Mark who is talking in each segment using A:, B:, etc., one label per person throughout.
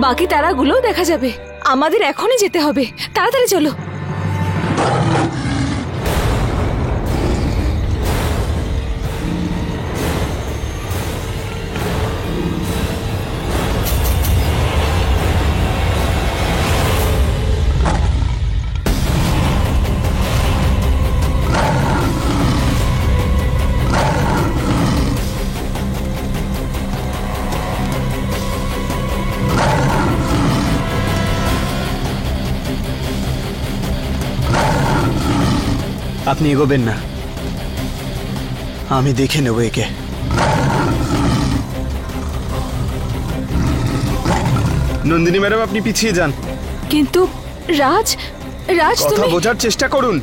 A: বাকি তারাগুলোও দেখা যাবে। আমাদের এখনই যেতে হবে, তাড়াতাড়ি চলো।
B: আপনি এগোবেন না, আমি দেখে নেব একে। নন্দিনী ম্যাডাম, আপনি পিছিয়ে যান।
A: কিন্তু রাজ, রাজ
B: কথা
A: তুমি
B: বোঝার চেষ্টা করুন।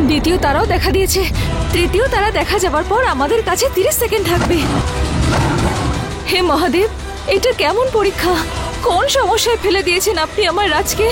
A: দ্বিতীয় তারাও দেখা দিয়েছে। তৃতীয় তারা দেখা যাবার পর আমাদের কাছে 30 সেকেন্ড থাকবে। হে মহাদেব, এটা কেমন পরীক্ষা? কোন সমস্যায় ফেলে দিয়েছেন আপনি আমার রাজকে?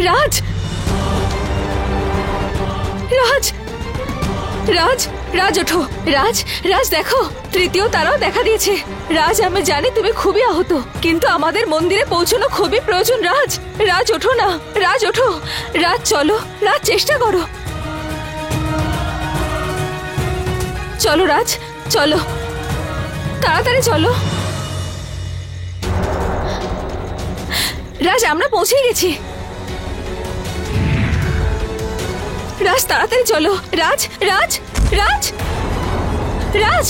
A: রাজ, রাজ, রাজ, রাজ ওঠো। রাজ, রাজ দেখো, তৃতীয় তারাও দেখা দিয়েছে। রাজ, আমি জানি তুমি খুবই আহত, কিন্তু আমাদের মন্দিরে পৌঁছানো খুবই প্রয়োজন। রাজ, রাজ ওঠো না, রাজ ওঠো। রাজ চলো, রাজ চেষ্টা করো। চলো রাজ, চলো, তাড়াতাড়ি চলো। রাজ, আমরা পৌঁছে গেছি। রাজ, তাড়াতাড়ি চলো। রাজ, রাজ, রাজ, রাজ।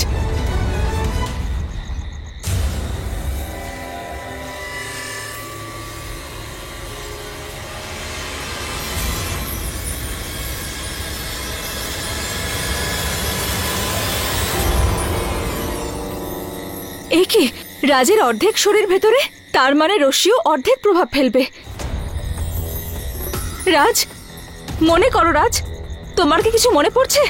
A: এ কি? রাজের অর্ধেক শরীর ভেতরে, তার মানে রশ্মিও অর্ধেক প্রভাব ফেলবে। রাজ, মনে করো রাজ, তোমার কি কিছু মনে পড়ছে?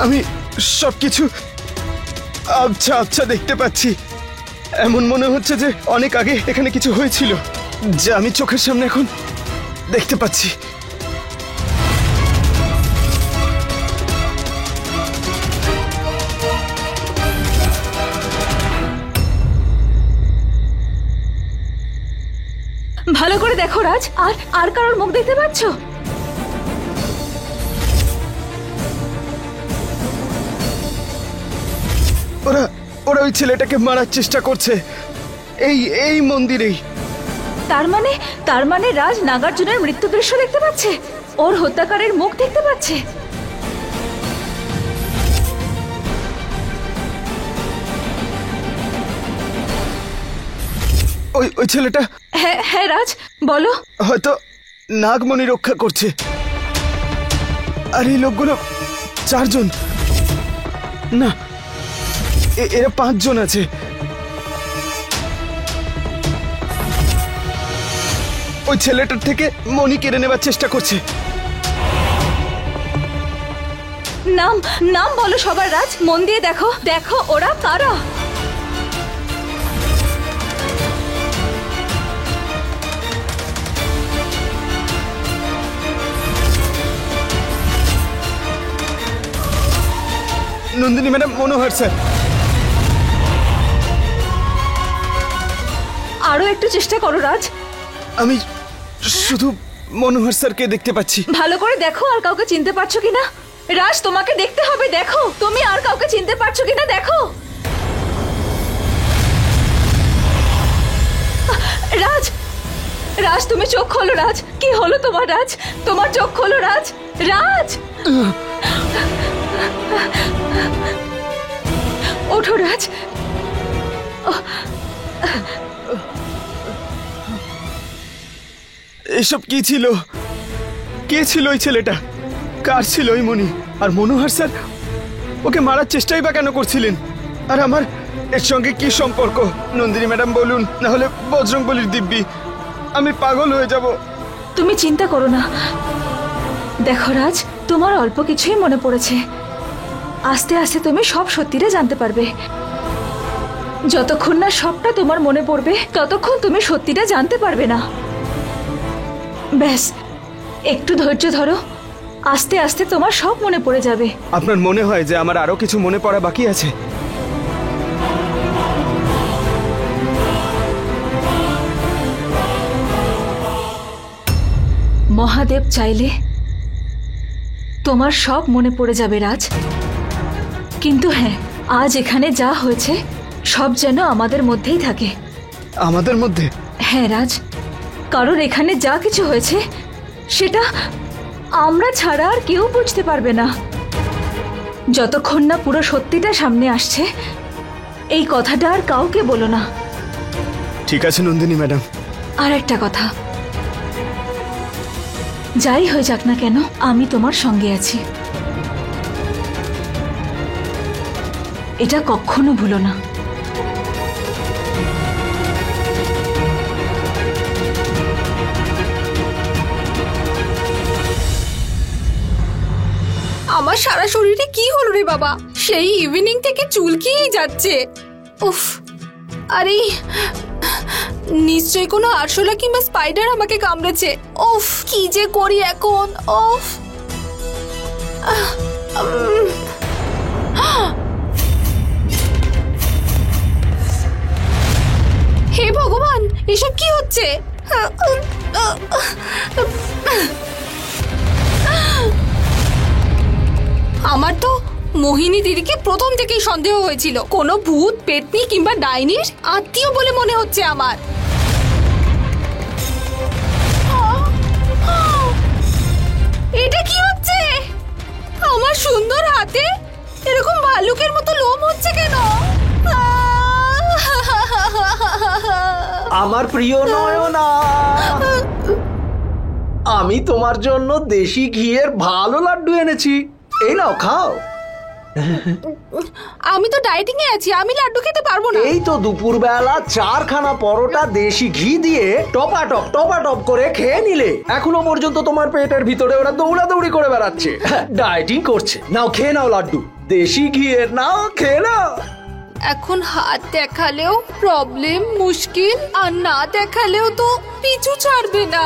B: আমি সবকিছু আবছা আবছা দেখতে পাচ্ছি। এমন মনে হচ্ছে যে অনেক আগে এখানে কিছু হয়েছিল, যা আমি চোখের সামনে এখন দেখতে পাচ্ছি।
A: ভালো করে দেখো রাজ, আর কারোর মুখ দেখতে পাচ্ছ?
B: ওরা ওরা ওই ছেলেটাকে মারার চেষ্টা করছে এই মন্দিরেই।
A: তার মানে রাজ নাগার্জুনের মৃত্যু দৃশ্য দেখতে পাচ্ছে, ওর হত্যাকারীর মুখ দেখতে পাচ্ছে।
B: ওই ওই ছেলেটা
A: হ্যাঁ হ্যাঁ রাজ বলো।
B: হয়তো নাগমণি রক্ষা করছে। আর এই লোকগুলো 4 জন, না এরা 5 জন আছে। ওই ছেলেটার থেকে মণি কেড়ে নেবার চেষ্টা করছে।
A: নাম নাম বলো সবার রাজ, মন দিয়ে দেখো দেখো ওরা কারা।
B: নন্দিনী ম্যাডাম, মনোহর স্যার।
A: আরো একটু চেষ্টা করো রাজ।
B: আমি শুধু মনোহর স্যারকে দেখতে পাচ্ছি।
A: ভালো করে দেখো আর কাউকে চিনতে পারছো কিনা। রাজ তোমাকে দেখতে হবে, দেখো তুমি আর কাউকে চিনতে পারছো কিনা দেখো। রাজ রাজ তুমি চোখ খোলো রাজ, কি হলো তোমার রাজ? তোমার চোখ খোলো রাজ। রাজ ওঠো রাজ।
B: এসব কি ছিল? কে ছিল ওই ছেলেটা? কার ছিল ওই মণি? আর মনোহর স্যার ওকে মারার চেষ্টাই বা কেন করছিলেন? আর আমার এর সঙ্গে কি সম্পর্ক? নন্দিনী ম্যাডাম বলুন, না হলে বজরংবলীর দিব্যি। আমি পাগল হয়ে যাব।
A: তুমি চিন্তা করো না। দেখো রাজ, তোমার অল্প কিছুই মনে পড়েছে। আস্তে আস্তে তুমি সব সত্যিটা জানতে পারবে। যতক্ষণ না সবটা তোমার মনে পড়বে ততক্ষণ তুমি সত্যিটা জানতে পারবে না। ব্যাস একটু ধৈর্য ধরো, আস্তে আস্তে তোমার সব মনে পড়ে যাবে।
B: আপনার মনে হয় যে আমার আরো কিছু মনে পড়া বাকি আছে?
A: মহাদেব চাইলে তোমার সব মনে পড়ে যাবে রাজ। কিন্তু হ্যাঁ, আজ এখানে যা হয়েছে সব যেন আমাদের মধ্যেই থাকে।
B: আমাদের মধ্যে?
A: হ্যাঁ রাজ, কারণ এখানে যা কিছু হয়েছে সেটা আমরা ছাড়া আর কেউ বুঝতে পারবে না। যতক্ষণ না পুরো সত্যিটা সামনে আসছে এই কথাটা আর কাউকে বলো না।
B: ঠিক আছে নন্দিনী ম্যাডাম।
A: আর একটা কথা, যাই হয়ে যাক না কেন আমি তোমার সঙ্গে আছি, এটা কখনো ভুলো না।
C: আমার সারা শরীরে কি হলো রে বাবা? সেই ইভিনিং থেকে চুলকিয়েই যাচ্ছে। উফ, আরে নিশ্চয়ই কোনো আরশোলা কিংবা স্পাইডার আমাকে কামড়েছে। উফ, কি যে করি এখন। উফ, হে ভগবান, এসব কি হচ্ছে? আমার তো মোহিনী দিদিকে প্রথম থেকেই সন্দেহ হয়েছিল, কোনো ভূত পেতনি কিংবা ডাইনির আত্মীয় বলে মনে হচ্ছে আমার। এটা কি হচ্ছে? আমার সুন্দর হাতে এরকম ভালুকের মতো লোম হচ্ছে কেন?
D: আমার প্রিয় নয়না, আমি তোমার জন্য দেশি ঘিয়ের ভালো লাড্ডু এনেছি, এই নাও খাও।
C: আমি তো ডায়েটিং এ আছি, আমি লাড্ডু খেতে পারবো না।
D: এই তো দুপুরবেলা 4খানা পরোটা দেশি ঘি দিয়ে টপাটপ করে খেয়ে নিলে। এখনো পর্যন্ত তোমার পেটের ভিতরে ওরা দৌড়াদৌড়ি করে বেড়াচ্ছে, ডায়েটিং করছে। নাও খেয়ে নাও লাড্ডু দেশি ঘিয়ের, নাও খেয়ে নাও।
C: এখন হাত দেখালেও প্রবলেম, মুশকিল, আর না দেখালেও তো পিছু ছাড়বে না।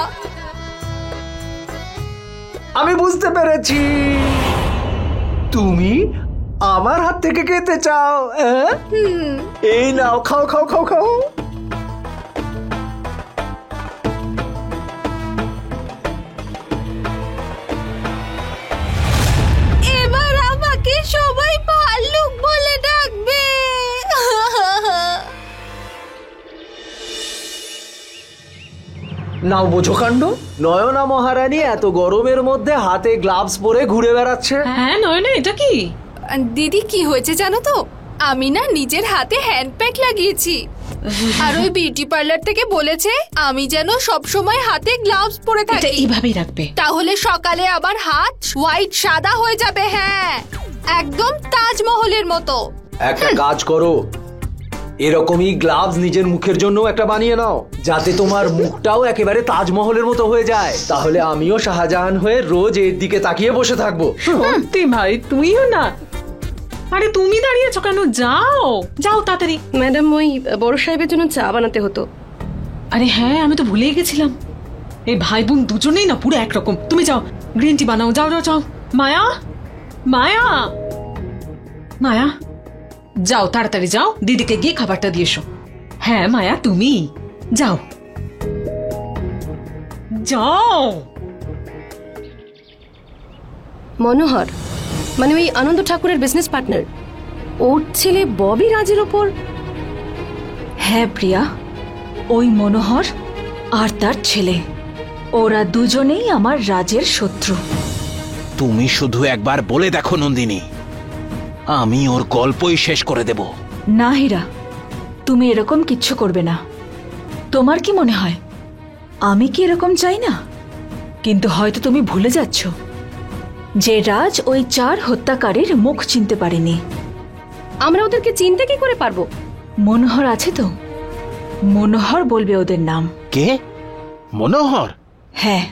D: আমি বুঝতে পেরেছি, তুমি আমার হাত থেকে খেতে চাও। এই নাও, খাও খাও খাও খাও।
C: এবার আমাকে সবাই ভাল্লুক বলে ডাকবে।
D: নাও বোঝো কাণ্ড, নয়না মহারানী এত গরমের মধ্যে হাতে গ্লাভস পরে ঘুরে বেড়াচ্ছে।
E: হ্যাঁ নয়না, এটা কি?
C: দিদি, কি হয়েছে জানো তো? আমি না নিজের হাতে হ্যান্ড প্যাক লাগিয়েছি। আর ওই বিউটি পার্লার থেকে বলেছে আমি যেন সব সময় হাতে গ্লাভস পরে
E: এটা
C: থাকি,
E: এইভাবেই রাখবে।
C: তাহলে সকালে আবার হাত হোয়াইট সাদা হয়ে যাবে। হ্যাঁ, একদম তাজমহলের মতো।
D: একটা কাজ করো, এরকমই গ্লাভস নিজের মুখের জন্য একটা বানিয়ে নাও, যাতে তোমার মুখটাও একেবারে তাজমহলের মতো হয়ে যায়। তাহলে আমিও শাহজাহান হয়ে রোজ এর দিকে তাকিয়ে বসে থাকবো।
E: সত্যি ভাই, তুইও না। আরে তুমি দাঁড়িয়েছো কেন? যাও যাও তাড়াতাড়ি।
F: ম্যাডাম, ওই বড় সাহেবের জন্য চা বানাতে হতো।
E: আরে হ্যাঁ, আমি তো ভুলেই গেছিলাম। এই ভাই বোন দুজনেই না পুরো একরকম। তুমি যাও গ্রিন টি বানাও, যাও যাও যাও। মায়া, মায়া, মায়া, যাও তাড়াতাড়ি যাও, দিদিকে গিয়ে খাবারটা দিয়ে এসো। হ্যাঁ মায়া, তুমি যাও যাও।
F: মনোহর মানে ওই আনন্দ ঠাকুরের বিজনেস পার্টনার, ওর ছেলে ববি রাজের ওপর।
A: হ্যাঁ প্রিয়া, ওই মনোহর আর তার ছেলে, ওরা দুজনেই আমার রাজের শত্রু।
G: তুমি শুধু একবার বলে দেখো নন্দিনী, আমি ওর গল্পই শেষ করে দেব।
A: না হীরা, তুমি এরকম কিচ্ছু করবে না। তোমার কি মনে হয় আমি কি এরকম চাই না? কিন্তু হয়তো তুমি ভুলে যাচ্ছ যে রাজ ওই 4 হত্যাকারীর মুখ চিনতে পারেনি।
F: আমরা ওদেরকে চিনতে কি করে পারবো?
A: মনোহর আছে তো, মনোহর বলবে ওদের নাম।
G: কে? মনোহর?
A: হ্যাঁ,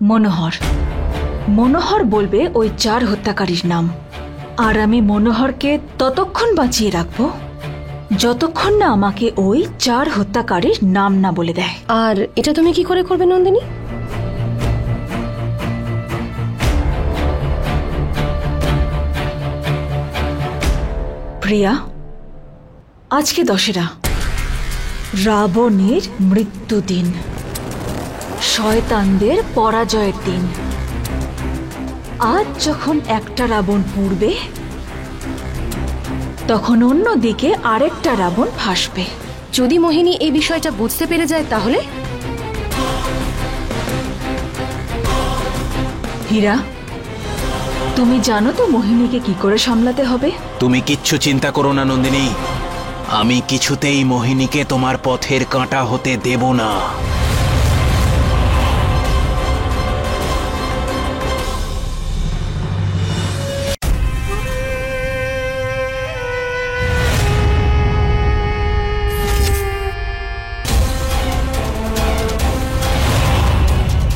A: মনোহর। মনোহর বলবে ওই 4 হত্যাকারীর নাম। আর আমি মনোহরকে ততক্ষণ বাঁচিয়ে রাখবো যতক্ষণ না আমাকে ওই 4 হত্যাকারীর নাম না বলে দেয়।
F: আর এটা তুমি কি করে করবে নন্দিনী?
A: প্রিয়া, আজকে দশেরা, রাবণের মৃত্যুদিন, শয়তানদের পরাজয়ের দিন। আজ যখন একটা রাবণ পুড়বে, তখন অন্যদিকে আরেকটা রাবণ ভাসবে।
F: যদি মোহিনী এই বিষয়টা বুঝতে পেরে যায় তাহলে?
A: হীরা, তুমি জানো তো মোহিনীকে কি করে সামলাতে হবে?
G: তুমি কিচ্ছু চিন্তা করো না নন্দিনী, আমি কিছুতেই মোহিনীকে তোমার পথের কাঁটা হতে দেব না।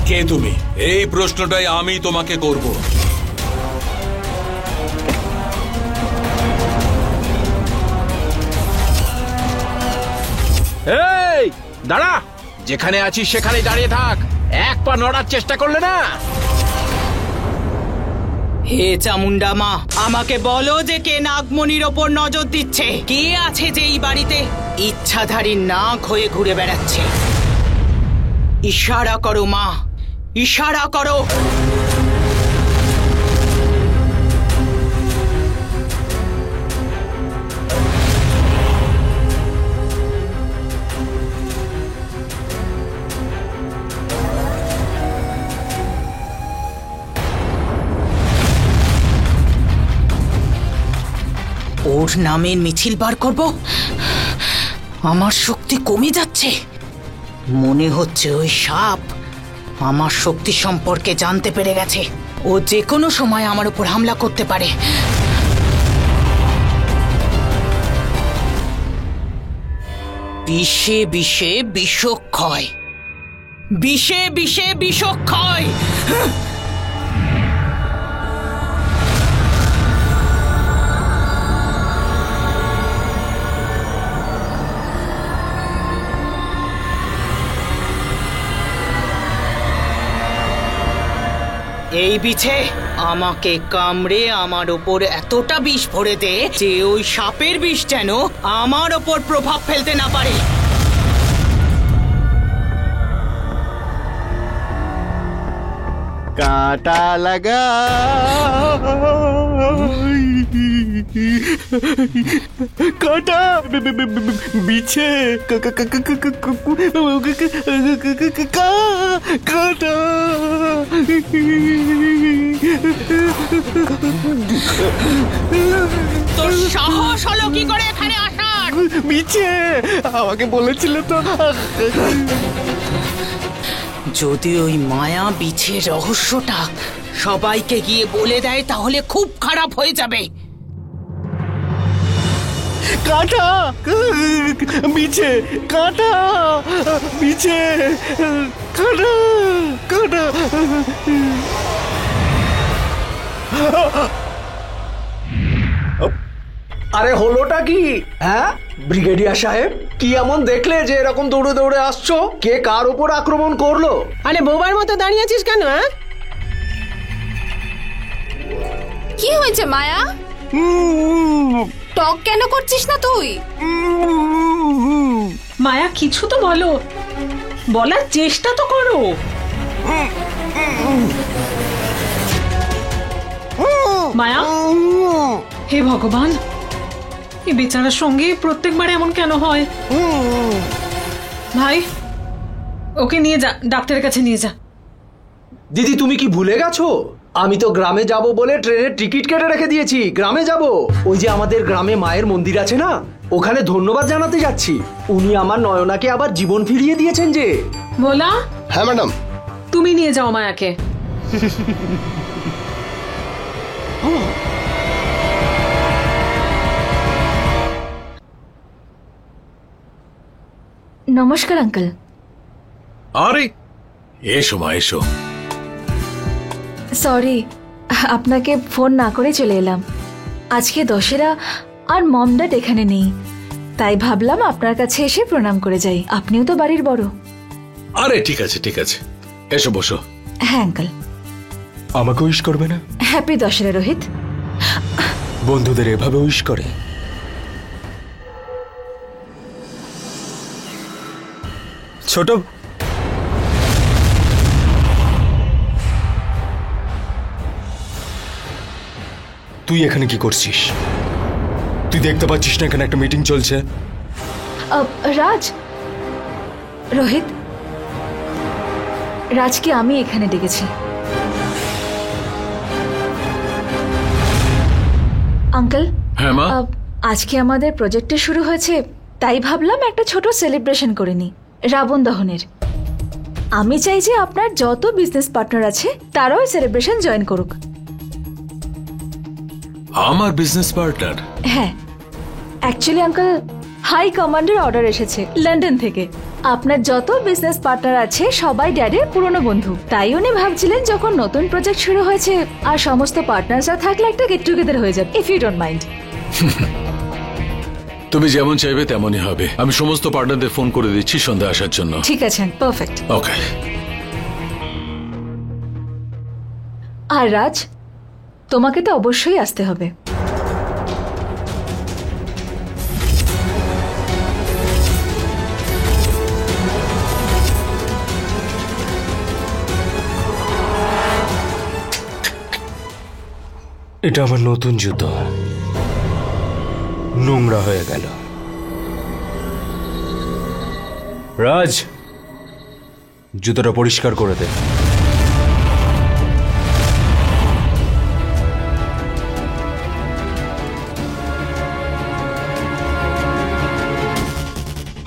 H: কে তুমি? এই প্রশ্নটাই আমি তোমাকে করব।
G: এই দাঁড়া, যেখানে আছিস সেখানে দাঁড়িয়ে থাক, এক পা নড়ার চেষ্টা করলে না।
I: হে চামুন্ডা মা, আমাকে বলো যে কে নাগমণির ওপর নজর দিচ্ছে? কে আছে যে এই বাড়িতে ইচ্ছাধারী নাগ হয়ে ঘুরে বেড়াচ্ছে? ইশারা করো মা, ইশারা করো। ওর নামের মিছিল বার করব? আমার শক্তি কমে যাচ্ছে। মনে হচ্ছে ওই সাপ আমার শক্তি সম্পর্কে জানতে পেরে গেছে। ও যে কোনো সময় আমার উপর হামলা করতে পারে। বিষে বিষে বিষক্ষয়, বিষে বিষে বিষক্ষয়। এই বিছে আমাকে কামড়ে আমার ওপর এতটা বিষ ভরে দে যে ওই সাপের বিষ যেন আমার ওপর প্রভাব ফেলতে না পারে।
B: কাঁটা লাগা কাঁটা বিছে কাঁটা।
I: তোর সাহস হলো কি করে এখানে আসার?
B: মিছে আমাকে বলেছিল তো।
I: যদি ওই মায়া বিছের রহস্যটা সবাইকে গিয়ে বলে দেয় তাহলে খুব খারাপ হয়ে যাবে।
B: কাঁটা মিছে, কাঁটা মিছে, কাঁটা কাঁটা।
D: আরে হলোটা কি? হ্যাঁ ব্রিগেডিয়ার সাহেব, কি এমন দেখলে যে এরকম দৌড়ে দৌড়ে আসছো? কে কার উপর আক্রমণ করলো?
J: আরে বোবার মতো দাঁড়িয়ে আছিস কেন? হ্যাঁ,
C: কি হয়েছে মায়া? টক কেন করছিস না তুই?
E: মায়া কিছু তো বলো, বলার চেষ্টা তো করো। মায়া, হে ভগবান, এই বেচারার সঙ্গে প্রত্যেকবার এমন কেন হয়? ভাই, ওকে নিয়ে যা, ডাক্তারের কাছে নিয়ে যা।
D: দিদি তুমি কি ভুলে গেছো? আমি তো গ্রামে যাব বলে ট্রেনের টিকিট কেটে রেখে দিয়েছি। গ্রামে যাব, ওই যে আমাদের গ্রামে মায়ের মন্দির আছে না, ওখানে ধন্যবাদ জানাতে যাচ্ছি। উনি আমার নয়নাকে আবার জীবন ফিরিয়ে দিয়েছেন যে।
E: ভোলা,
B: হ্যাঁ ম্যাডাম।
E: তুমি নিয়ে যাও মায়াকে।
A: নমস্কার আঙ্কেল।
H: আরে এসো মা, এসো।
A: সরি, আপনাকে ফোন না করে চলে এলাম। আজকে দশেরা আর মম ড্যাড এখানে নেই, তাই ভাবলাম আপনার কাছে এসে প্রণাম করে যাই। আপনিও তো বাড়ির বড়।
H: আরে ঠিক আছে ঠিক আছে, এসো বসো।
A: হ্যাঁ আঙ্কেল।
B: আমাকে উইশ করবে না?
A: হ্যাপি দশেরা রোহিত।
B: বন্ধুদের এভাবে উইশ করে? ছোট, তুই এখানে কি করছিস? তুই দেখতে পাচ্ছিস না এখানে একটা মিটিং চলছে?
A: রাজ, রোহিত, রাজকে আমি এখানে ডেকেছি। আঙ্কেল,
H: হ্যাঁ মা।
A: আজকে আমাদের প্রজেক্টে শুরু হয়েছে, তাই ভাবলাম একটা ছোট সেলিব্রেশন করে নি রাবণ দহনের। আমি চাই যে আপনার যত বিজনেস পার্টনার আছে তারাও সেলিব্রেশন জয়েন করুক।
H: আমার বিজনেস পার্টনার?
A: হ্যাঁ, অ্যাকচুয়ালি আঙ্কেল, হাই কমান্ডের অর্ডার এসেছে লন্ডন থেকে। আপনার যত বিজনেস পার্টনার আছে সবাই ড্যাডির পুরনো বন্ধু, তাই উনি ভাবছিলেন যখন নতুন প্রজেক্ট শুরু হয়েছে আর সমস্ত পার্টনাররা থাকলে একটা গেট টুগেদার হয়ে যাবে, ইফ ইউ ডোন্ট মাইন্ড।
H: তুমি যেমন চাইবে তেমনই হবে। আমি সমস্ত পার্টনারদের ফোন করে দিচ্ছি সন্ধ্যা আসার জন্য।
A: ঠিক আছে, পারফেক্ট।
H: ওকে।
A: আর রাজ, তোমাকে তো অবশ্যই আসতে হবে।
B: এটা আমার নতুন জুতো, নোংরা হয়ে গেল। রাজ, জুতোটা পরিষ্কার করে দে।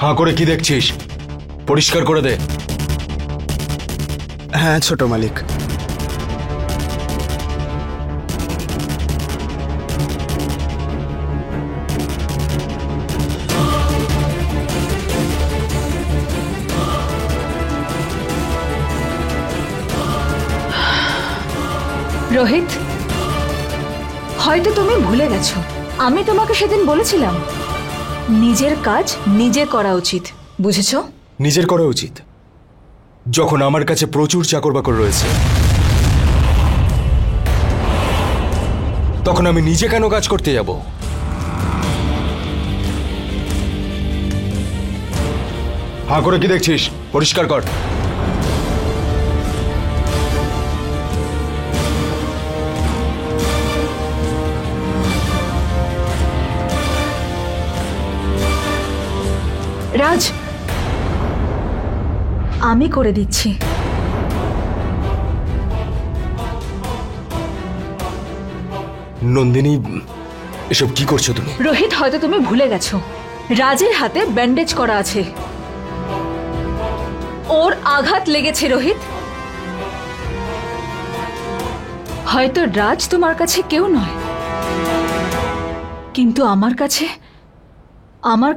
B: হাঁ করে কি দেখছিস? পরিষ্কার করে দে।
K: হ্যাঁ ছোট মালিক।
A: রোহিত, হয়তো তুমি ভুলে গেছো, আমি তোমাকে সেদিন বলেছিলাম নিজের কাজ নিজে করা উচিত, বুঝেছো?
B: নিজের করা উচিত? যখন আমার কাছে প্রচুর চাকর বাকর রয়েছে, তখন আমি নিজে কেন কাজ করতে যাব? হাঁ করে কি দেখছিস? পরিষ্কার কর।
A: রাজ, আমি করে দিচ্ছি।
B: নন্দিনী,
K: এসব কি করছো তুমি?
A: রোহিত, হয়তো তুমি ভুলে গেছো, রাজের হাতে ব্যান্ডেজ করা আছে। ওর আঘাত লেগেছে রোহিত। হয়তো রাজ তোমার কাছে কেউ নয়, কিন্তু আমার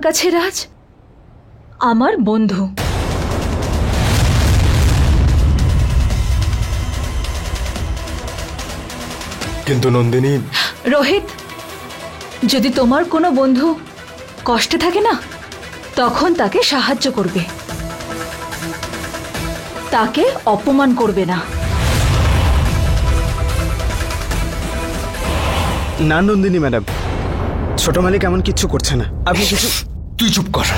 A: কাছে রাজ আমার বন্ধু।
K: কিন্তু নন্দিনী,
A: রোহিত, যদি তোমার কোনো বন্ধু কষ্টে থাকে না, তখন তাকে সাহায্য করবে, তাকে অপমান করবে না।
B: না নন্দিনী ম্যাডাম, ছোট মালিক এমন কিচ্ছু করছে না। আপনি কিছু
K: তুই চুপ কর।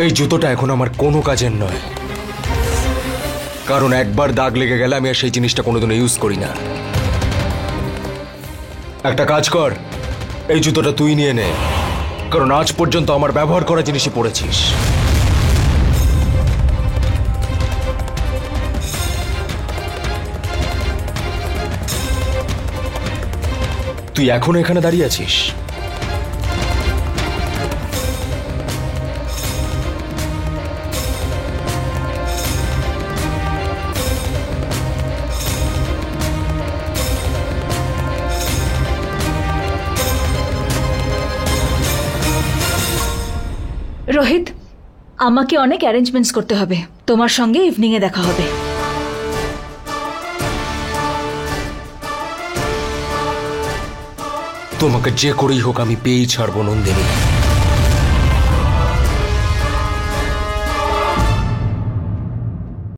K: এই জুতোটা এখন আমার কোনো কাজের নয়, কারণ একবার দাগ লেগে গেলে আমি আর সেই জিনিসটা কোনোদিনও ইউজ করি না। একটা কাজ কর, এই জুতোটা তুই নিয়ে নে, কারণ আজ পর্যন্ত আমার ব্যবহার করা জিনিসই পরেছিস। তুই এখনো এখানে দাঁড়িয়ে আছিস?
A: রোহিত, আমাকে অনেক অ্যারেঞ্জমেন্টস করতে হবে, তোমার সঙ্গে ইভিনিং এ দেখা হবে।
K: তোমাকে যে করেই হোক আমি পেয়েই ছাড়বো নন্দিনী।